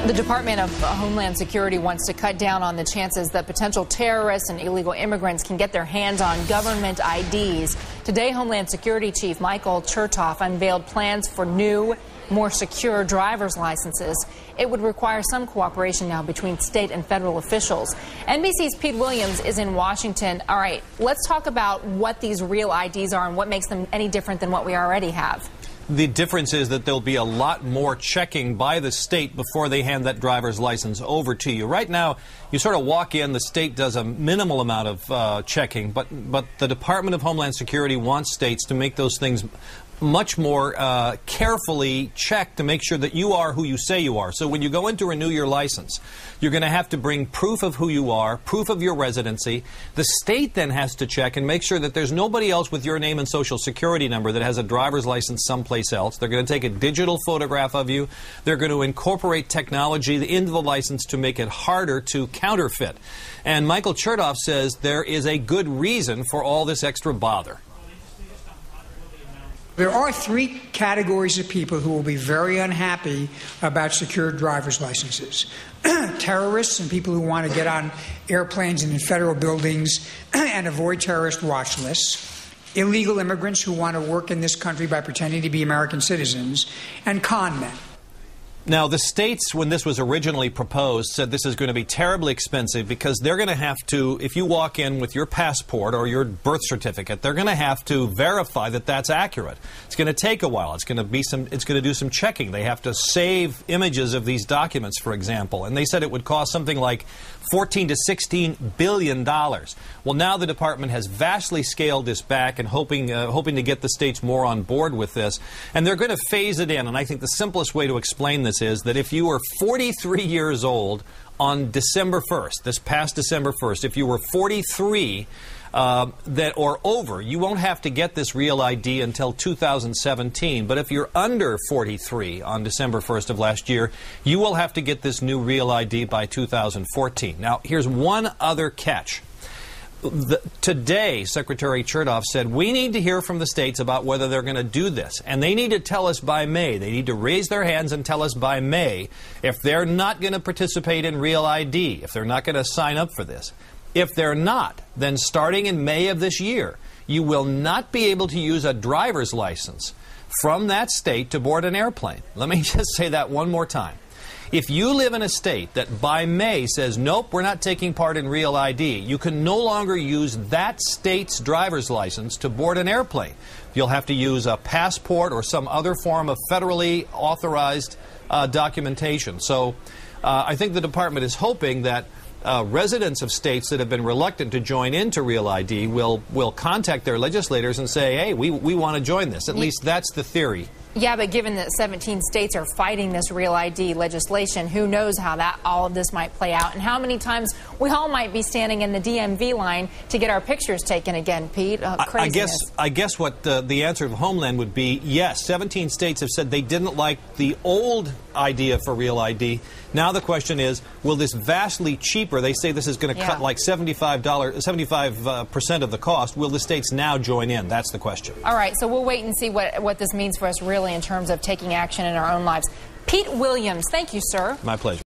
The Department of Homeland Security wants to cut down on the chances that potential terrorists and illegal immigrants can get their hands on government IDs. Today, Homeland Security Chief Michael Chertoff unveiled plans for new, more secure driver's licenses. It would require some cooperation now between state and federal officials. NBC's Pete Williams is in Washington. All right, let's talk about what these real IDs are and what makes them any different than what we already have. The difference is that there'll be a lot more checking by the state before they hand that driver's license over to you. Right now, you sort of walk in, the state does a minimal amount of checking, but the Department of Homeland Security wants states to make those things much more carefully checked to make sure that you are who you say you are. So when you go in to renew your license, you're going to have to bring proof of who you are, proof of your residency. The state then has to check and make sure that there's nobody else with your name and social security number that has a driver's license someplace else. They're going to take a digital photograph of you. They're going to incorporate technology into the license to make it harder to counterfeit. And Michael Chertoff says there is a good reason for all this extra bother. There are three categories of people who will be very unhappy about secured driver's licenses. Terrorists and people who want to get on airplanes and in federal buildings and avoid terrorist watch lists. Illegal immigrants who want to work in this country by pretending to be American citizens. And con men. Now, the states, when this was originally proposed, said this is going to be terribly expensive because they're going to have to, if you walk in with your passport or your birth certificate, they're going to have to verify that that's accurate. It's going to take a while. It's going to do some checking. They have to save images of these documents, for example. And they said it would cost something like $14 to $16 billion. Well, now the department has vastly scaled this back and hoping to get the states more on board with this. And they're going to phase it in. And I think the simplest way to explain this is that if you were 43 years old on December 1st, this past December 1st, if you were 43 or over, you won't have to get this real ID until 2017. But if you're under 43 on December 1st of last year, you will have to get this new real ID by 2014. Now, here's one other catch. Today, Secretary Chertoff said, we need to hear from the states about whether they're going to do this. And they need to tell us by May. They need to raise their hands and tell us by May if they're not going to participate in Real ID, if they're not going to sign up for this. If they're not, then starting in May of this year, you will not be able to use a driver's license from that state to board an airplane. Let me just say that one more time. If you live in a state that by May says, nope, we're not taking part in Real ID, you can no longer use that state's driver's license to board an airplane. You'll have to use a passport or some other form of federally authorized documentation. So I think the department is hoping that residents of states that have been reluctant to join into Real ID will contact their legislators and say, hey, we want to join this. At least that's the theory. Yeah, but given that 17 states are fighting this Real ID legislation, who knows how all of this might play out and how many times we all might be standing in the DMV line to get our pictures taken again, Pete. Craziness. I guess what the answer of Homeland would be, yes, 17 states have said they didn't like the old idea for Real ID. Now the question is, will this vastly cheaper, they say this is going to cut like 75% of the cost, will the states now join in? That's the question. All right, so we'll wait and see what this means for us really in terms of taking action in our own lives. Pete Williams, thank you, sir. My pleasure.